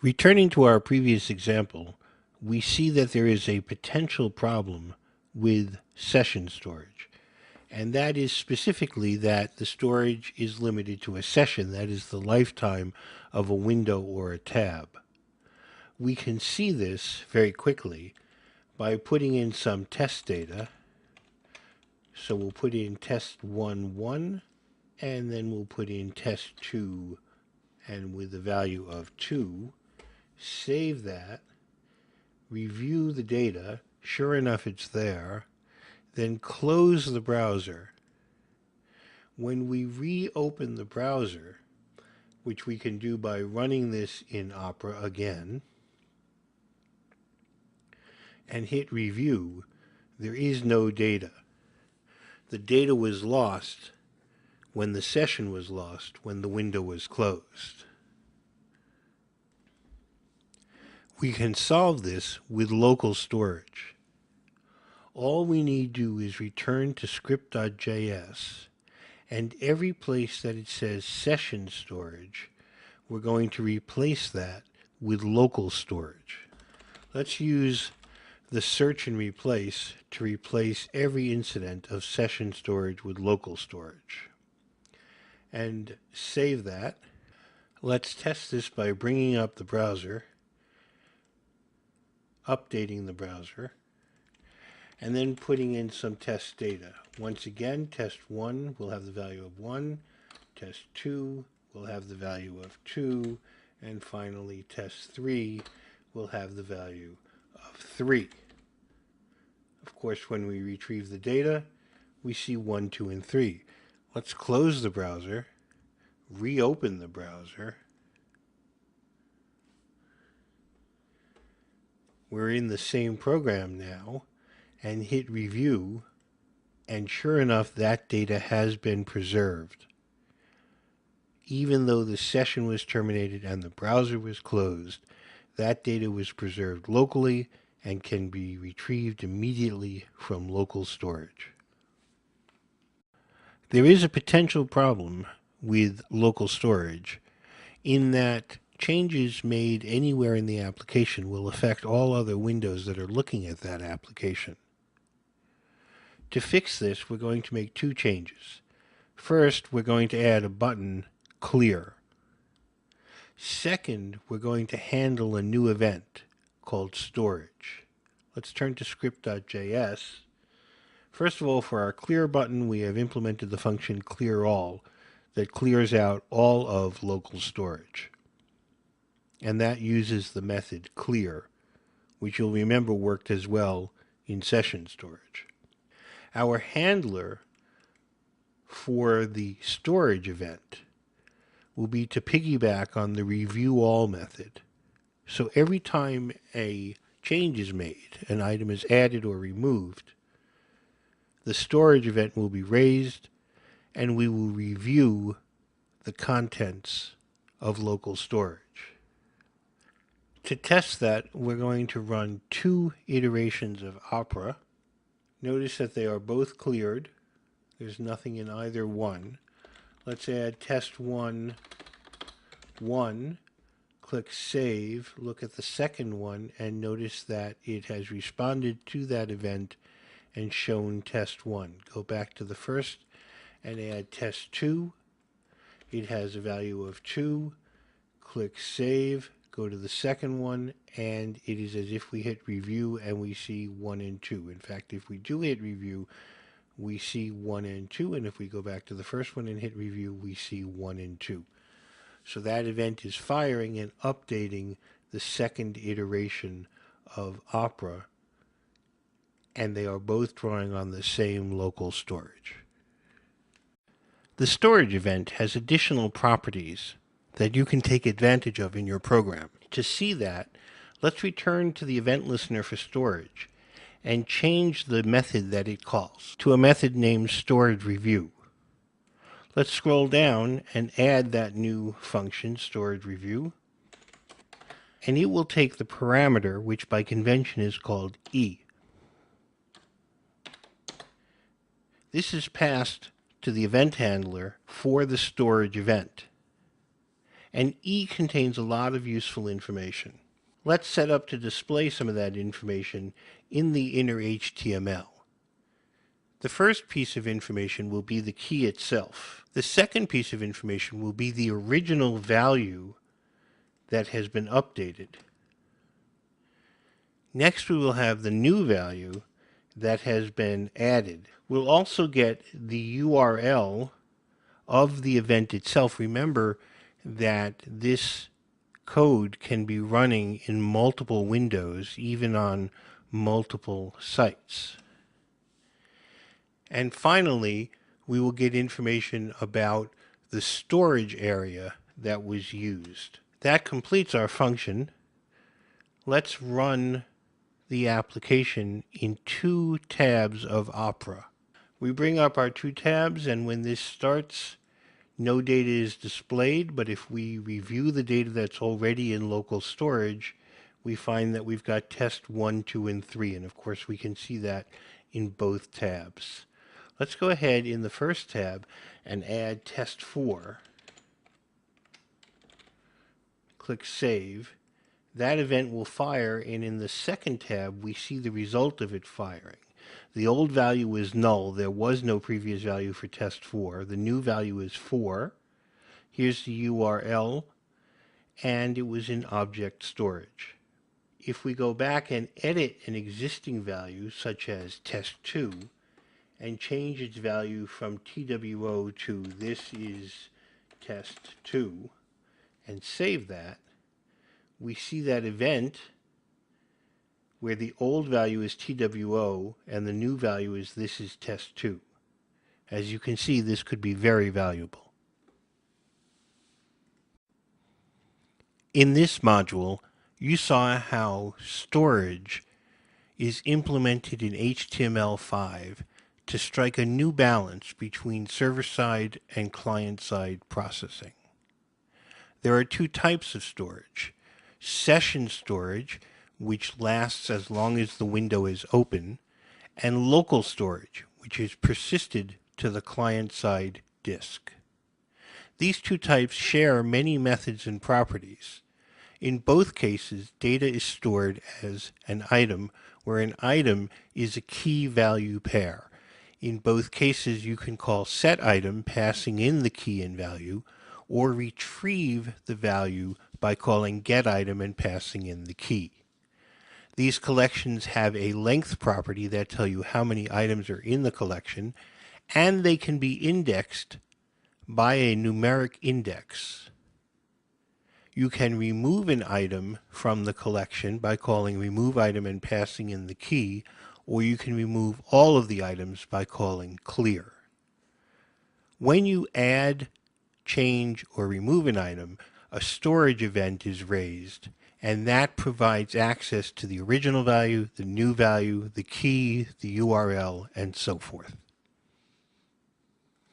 Returning to our previous example, we see that there is a potential problem with session storage. And that is specifically that the storage is limited to a session, that is the lifetime of a window or a tab. We can see this very quickly by putting in some test data. So we'll put in test 1, and then we'll put in test 2, and with the value of 2, save that, review the data, sure enough it's there, then close the browser. When we reopen the browser, which we can do by running this in Opera again, and hit review, there is no data. The data was lost when the session was lost, when the window was closed. We can solve this with local storage. All we need to do is return to script.js, and every place that it says session storage, we're going to replace that with local storage. Let's use the search and replace to replace every incident of session storage with local storage. And save that. Let's test this by bringing up the browser, updating the browser, and then putting in some test data. Once again, test 1 will have the value of 1, test 2 will have the value of 2, and finally test 3 will have the value of 3. Of course, when we retrieve the data, we see 1, 2, and 3. Let's close the browser, reopen the browser. We're in the same program now, and hit review, and sure enough, that data has been preserved. Even though the session was terminated and the browser was closed, that data was preserved locally and can be retrieved immediately from local storage. There is a potential problem with local storage in that changes made anywhere in the application will affect all other windows that are looking at that application. To fix this, we're going to make 2 changes. First, we're going to add a button, Clear. Second, we're going to handle a new event called Storage. Let's turn to script.js. First of all, for our Clear button, we have implemented the function clearAll that clears out all of local storage. And that uses the method clear, which you'll remember worked as well in session storage. Our handler for the storage event will be to piggyback on the review all method. So every time a change is made, an item is added or removed, the storage event will be raised and we will review the contents of local storage. To test that, we're going to run 2 iterations of Opera. Notice that they are both cleared. There's nothing in either one. Let's add test 1, click Save, look at the second one, and notice that it has responded to that event and shown test 1. Go back to the first and add test 2. It has a value of 2. Click Save, go to the second one, and it is as if we hit review and we see 1 and 2. In fact, if we do hit review, we see 1 and 2, and if we go back to the first one and hit review, we see 1 and 2. So that event is firing and updating the second iteration of Opera, and they are both drawing on the same local storage. The storage event has additional properties that you can take advantage of in your program. To see that, let's return to the event listener for storage and change the method that it calls to a method named storage review. Let's scroll down and add that new function, storage review, and it will take the parameter, which by convention is called E. This is passed to the event handler for the storage event. and E contains a lot of useful information. Let's set up to display some of that information in the inner HTML. The first piece of information will be the key itself. The second piece of information will be the original value that has been updated. Next, we will have the new value that has been added. We'll also get the URL of the event itself. Remember that this code can be running in multiple windows, even on multiple sites. And finally, we will get information about the storage area that was used. That completes our function. Let's run the application in 2 tabs of Opera. We bring up our 2 tabs, and when this starts, no data is displayed, but if we review the data that's already in local storage, we find that we've got test 1, 2, and 3, and of course we can see that in both tabs. Let's go ahead in the first tab and add test 4. Click Save. That event will fire, and in the second tab we see the result of it firing. The old value was null. There was no previous value for test 4. The new value is 4. Here's the URL, and it was in object storage. If we go back and edit an existing value, such as test 2, and change its value from TWO to this is test 2, and save that, we see that event where the old value is TWO and the new value is this is test 2. As you can see, this could be very valuable. In this module, you saw how storage is implemented in HTML5 to strike a new balance between server-side and client-side processing. There are 2 types of storage: session storage, which lasts as long as the window is open, and local storage, which is persisted to the client-side disk. These 2 types share many methods and properties. In both cases, data is stored as an item, where an item is a key value pair. In both cases, you can call setItem, passing in the key and value, or retrieve the value by calling getItem and passing in the key. These collections have a length property that tell you how many items are in the collection, and they can be indexed by a numeric index. You can remove an item from the collection by calling removeItem and passing in the key, or you can remove all of the items by calling clear. When you add, change, or remove an item, a storage event is raised, and that provides access to the original value, the new value, the key, the URL, and so forth.